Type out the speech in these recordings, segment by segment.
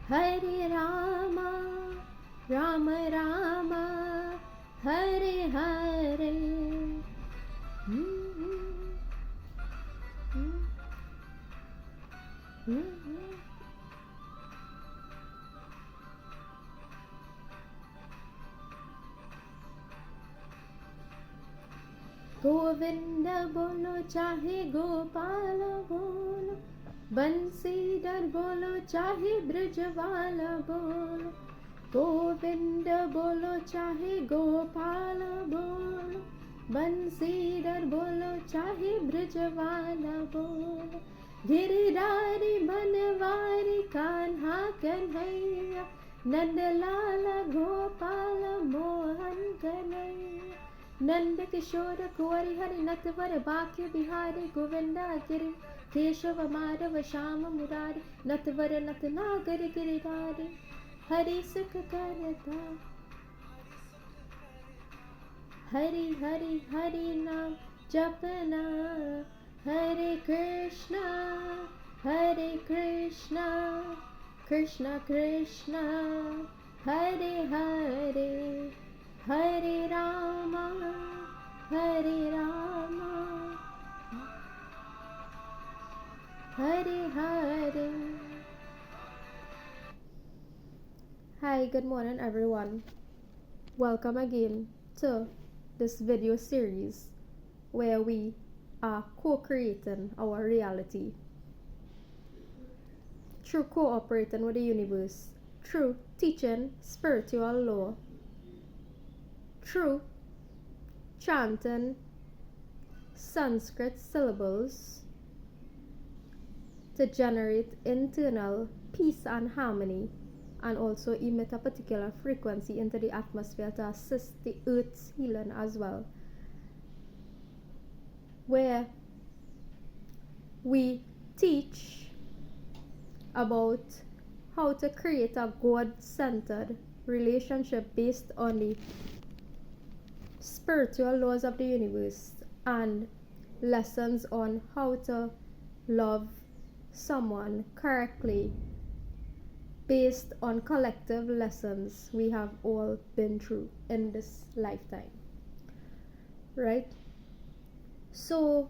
Hare Rama, Rama Rama, Hare Hare. Govind बोलो चाहे गोपाल बोलो, बंसीधर बोलो चाहे ब्रजवाला बोलो, गोविंद बोलो चाहे गोपाल बोलो, बंसीधर बोलो चाहे ब्रजवाला बोलो, गिरिधारी बनवारी कान्हा कन्हैया, नंदलाल गोपाल मोहन कन्हैया, नंद किशोर कुंवरी हरि नटवर बांके बिहारी, गोविंदा गिरि केशव माधव श्याम मुरारी, नटवर नटनागर गिरिधारी, हरि सुख करता। हरि हरि हरि नाम जपना, हरे कृष्णा कृष्णा कृष्णा हरे हरे, हरे Rama Hare Hare. Hi, good morning everyone. Welcome again to this video series where we are co-creating our reality through cooperating with the universe, through teaching spiritual law, through chanting Sanskrit syllables to generate internal peace and harmony, and also emit a particular frequency into the atmosphere to assist the earth's healing as well, where we teach about how to create a God-centered relationship based on the spiritual laws of the universe, and lessons on how to love someone correctly based on collective lessons we have all been through in this lifetime, right? So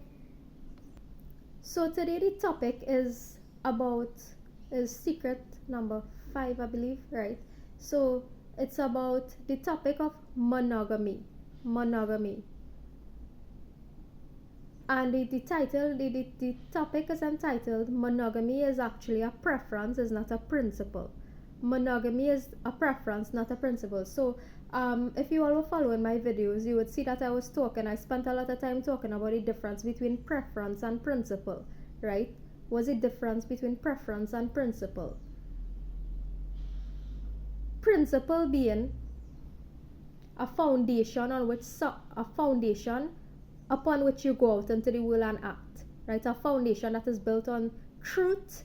today the topic is secret number 5, I believe, right? So it's about the topic of monogamy, and the title, the topic is entitled Monogamy is actually a preference, is not a principle. Monogamy is a preference, not a principle. So if you all were following my videos, you would see that I spent a lot of time talking about the difference between preference and principle, right? What's the difference between preference and principle? Principle being a foundation upon which you go out into the world and act, right? A foundation that is built on truth,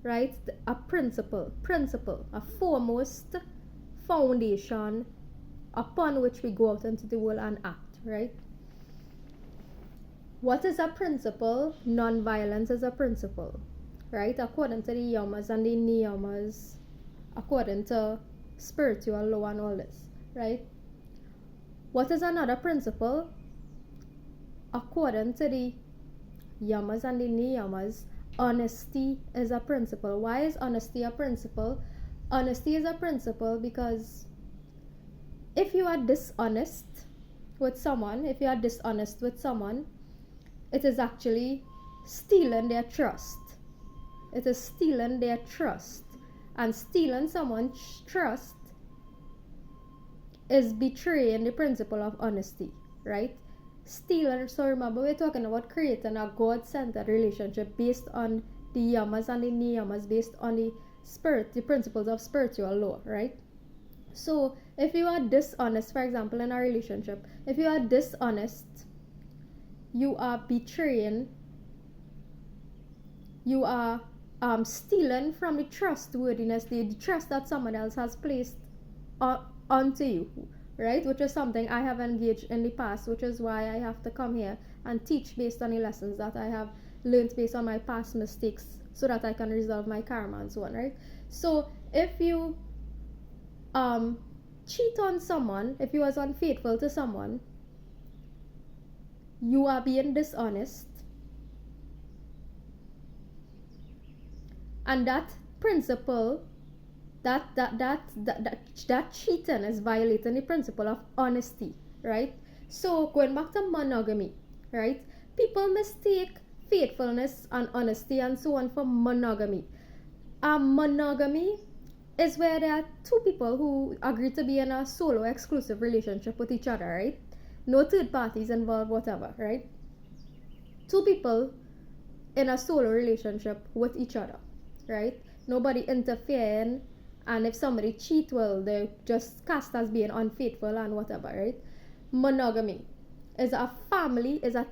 right? A principle, a foremost foundation upon which we go out into the world and act, right? What is a principle? Non-violence is a principle, right? According to the yamas and the niyamas, according to spiritual law and all this, right? What is another principle? According to the yamas and the niyamas, honesty is a principle. Why is honesty a principle? Honesty is a principle because if you are dishonest with someone, it is actually stealing their trust. It is stealing their trust. And stealing someone's trust is betraying the principle of honesty, right? Stealing, so remember we're talking about creating a God-centered relationship based on the yamas and the niyamas, based on the principles of spiritual law, right? So if you are dishonest, for example, in a relationship, if you are dishonest, you are betraying, you are stealing from the trustworthiness, the trust that someone else has placed onto you, right? Which is something I have engaged in the past, which is why I have to come here and teach based on the lessons that I have learned based on my past mistakes so that I can resolve my karma and so on, right? So if you cheat on someone, if you was unfaithful to someone, you are being dishonest, and that principle, that cheating is violating the principle of honesty, right? So going back to monogamy, right? People mistake faithfulness and honesty and so on for monogamy. Monogamy is where there are two people who agree to be in a solo exclusive relationship with each other, right? No third parties involved, whatever, right? Two people in a solo relationship with each other, right? Nobody interfering, and if somebody cheat, well, they're just cast as being unfaithful and whatever, right? Monogamy is a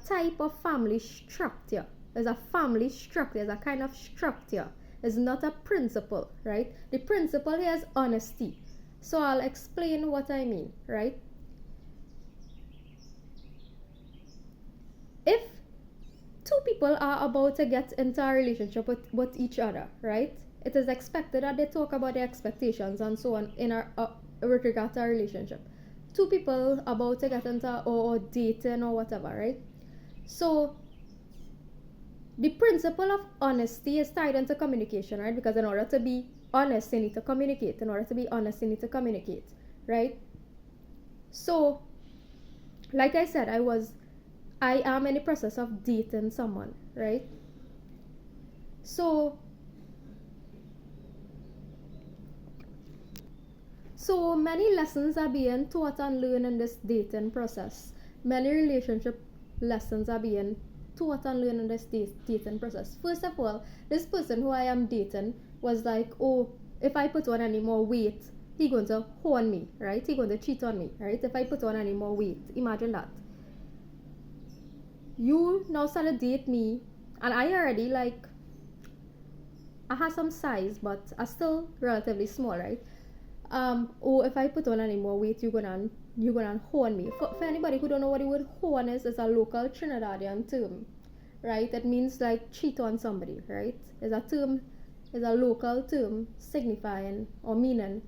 type of family structure. Is a family structure, is a kind of structure. It's not a principle, right? The principle here is honesty. So I'll explain what I mean, right? If two people are about to get into a relationship with each other, right? It is expected that they talk about their expectations and so on in with regard to a relationship. Two people about to get into or dating or whatever, right? So the principle of honesty is tied into communication, right? Because in order to be honest, you need to communicate. In order to be honest, you need to communicate, right? So, like I said, I am in the process of dating someone, right? So many lessons are being taught and learned in this dating process. Many relationship lessons are being taught and learned in this dating process. First of all, this person who I am dating was like, oh, if I put on any more weight, he going to horn me, right? He going to cheat on me, right? If I put on any more weight, imagine that. You now start to date me, and I already like, I have some size, but I'm still relatively small, right? If I put on any more weight, you're gonna horn me. For anybody who don't know what the word horn is, it's a local Trinidadian term, right? It means like cheat on somebody, right? It's a local term signifying or meaning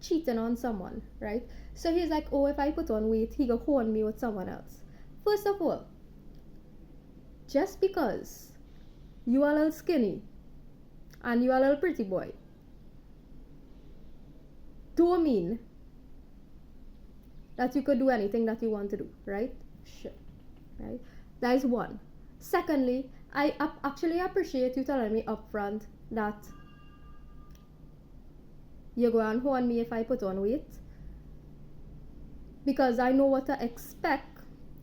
cheating on someone, right? So he's like, oh, if I put on weight, he go horn me with someone else. First of all, just because you are a little skinny and you are a little pretty boy, don't mean that you could do anything that you want to do, right? Sure, right? That is one. Secondly, I actually appreciate you telling me upfront that you're going to horn me if I put on weight, because I know what to expect,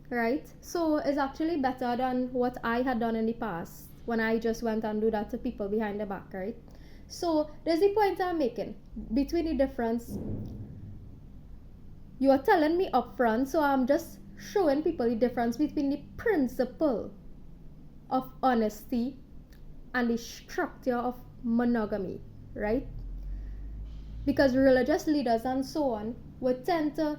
right? So it's actually better than what I had done in the past when I just went and do that to people behind the back, right? So there's the point I'm making between the difference. You are telling me upfront, so I'm just showing people the difference between the principle of honesty and the structure of monogamy, right? Because religious leaders and so on would tend to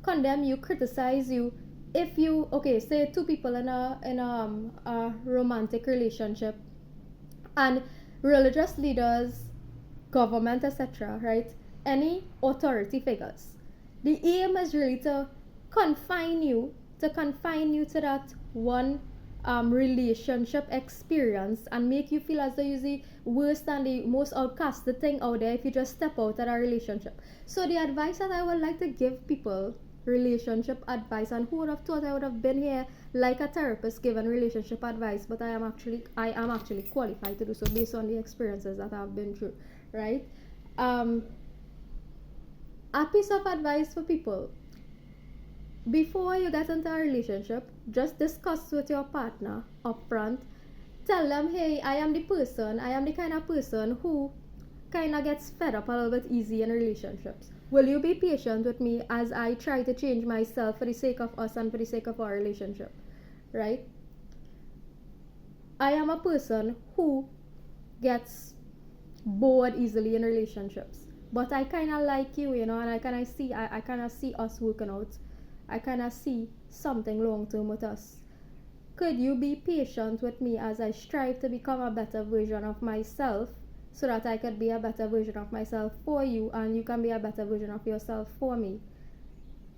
condemn you, criticize you if you, okay, say two people in a romantic relationship, and religious leaders, government, etc., right? Any authority figures. The aim is really to confine you to that one relationship experience and make you feel as though you're the worst and the most outcasted thing out there if you just step out of a relationship. So the advice that I would like to give people, relationship advice, and who would have thought I would have been here like a therapist giving relationship advice, but I am actually qualified to do so based on the experiences that I've been through, right? A piece of advice for people: before you get into a relationship, just discuss with your partner upfront. Tell them, hey, I am the kind of person who kind of gets fed up a little bit easy in relationships. Will you be patient with me as I try to change myself for the sake of us and for the sake of our relationship, right? I am a person who gets bored easily in relationships, but I kind of like you, and I kind of see us working out. I kind of see something long term with us. could you be patient with me as I strive to become a better version of myself, so that I could be a better version of myself for you, and you can be a better version of yourself for me,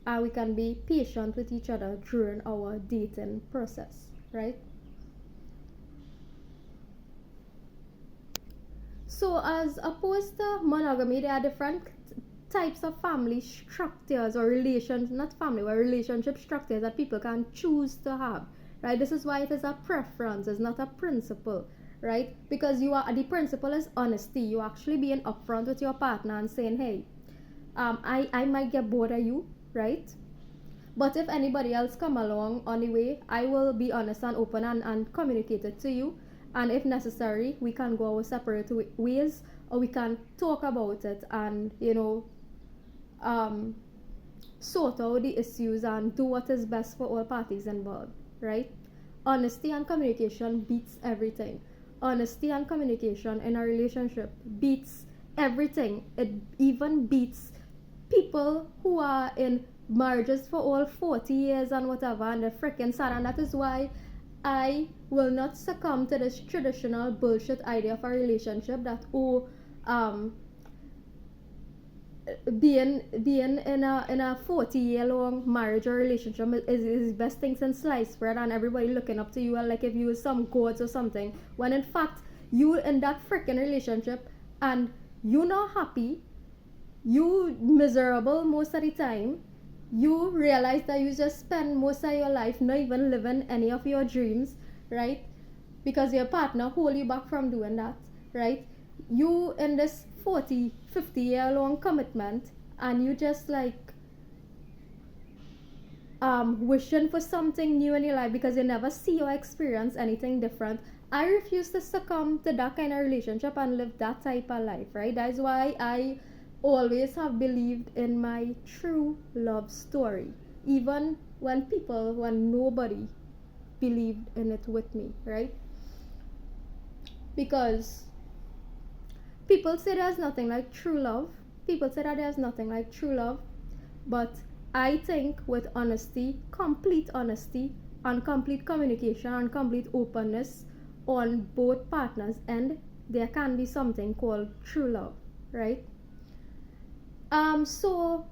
and we can be patient with each other during our dating process, right? So as opposed to monogamy, there are different types of family structures or relations, not family, but relationship structures that people can choose to have, right? This is why it is a preference, it's not a principle, right? Because the principle is honesty. You actually being upfront with your partner and saying, hey, I might get bored of you, right? But if anybody else come along on the way, I will be honest and open and communicate it to you. And if necessary, we can go our separate ways, or we can talk about it and, sort out the issues and do what is best for all parties involved, right? Honesty and communication beats everything. Honesty and communication in a relationship beats everything. It even beats people who are in marriages for all 40 years and whatever, and they're freaking sad. And that is why I will not succumb to this traditional bullshit idea of a relationship that, being in a 40-year long marriage or relationship is the best thing since sliced bread, and everybody looking up to you, and like if you were some gods or something, when in fact you in that freaking relationship and you not happy, you miserable most of the time, you realize that you just spend most of your life not even living any of your dreams, right? Because your partner hold you back from doing that, right? You in this 40-50 year long commitment, and you just like wishing for something new in your life because you never see or experience anything different. I refuse to succumb to that kind of relationship and live that type of life, right? That's why I always have believed in my true love story, even when nobody believed in it with me, right? Because people say there's nothing like true love. People say that there's nothing like true love. But I think with honesty, complete honesty, and complete communication and complete openness on both partners' end, there can be something called true love, right? So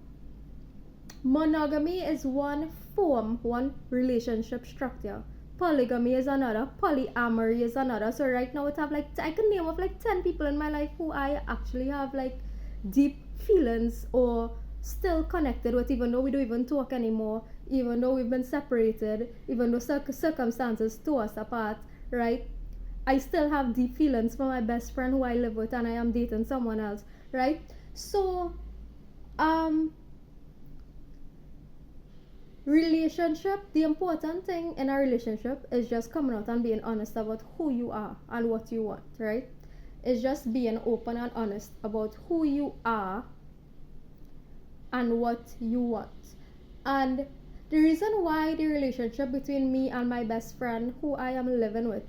monogamy is one relationship structure. Polygamy is another, polyamory is another. So right now I can name of like 10 people in my life who I actually have like deep feelings or still connected with, even though we don't even talk anymore, even though we've been separated, even though circumstances tore us apart, right? I still have deep feelings for my best friend who I live with, and I am dating someone else, right? So relationship, the important thing in a relationship is just coming out and being honest about who you are and what you want, right? It's just being open and honest about who you are and what you want. And the reason why the relationship between me and my best friend who I am living with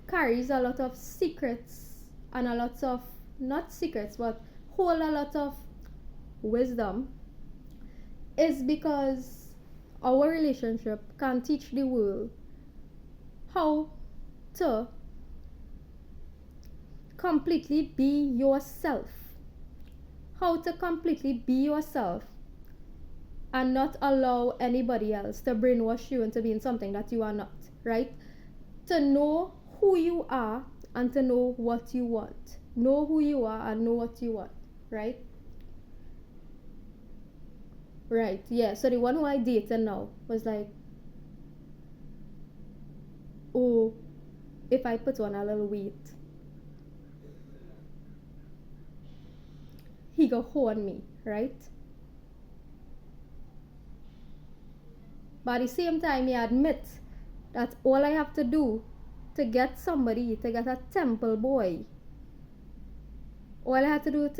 carries a lot of secrets and a lot of, not secrets, but hold a lot of wisdom is because our relationship can teach the world how to completely be yourself. How to completely be yourself and not allow anybody else to brainwash you into being something that you are not, right? To know who you are and to know what you want. Know who you are and know what you want, right? Right, yeah. So the one who I dated now was like, oh, if I put on a little weight, he go horn me, right? But at the same time, he admit that all I have to do to get a temple boy, all I had to do,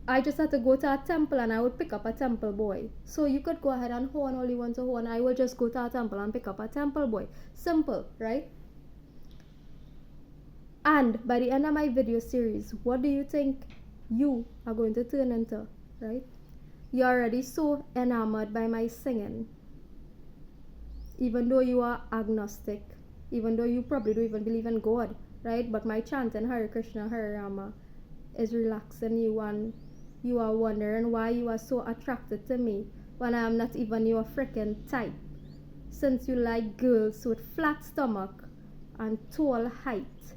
I just had to go to a temple and I would pick up a temple boy. So you could go ahead and horn all you want to horn. I will just go to a temple and pick up a temple boy. Simple, right? And by the end of my video series, what do you think you are going to turn into, right? You're already so enamored by my singing, even though you are agnostic even though you probably don't even believe in God, right? But my chanting Hare Krishna, Hare Rama is relaxing you, and you are wondering why you are so attracted to me when I am not even your freaking type. Since you like girls with flat stomach and tall height,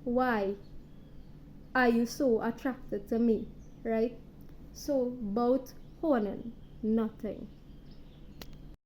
why are you so attracted to me, right? So, about honing, nothing.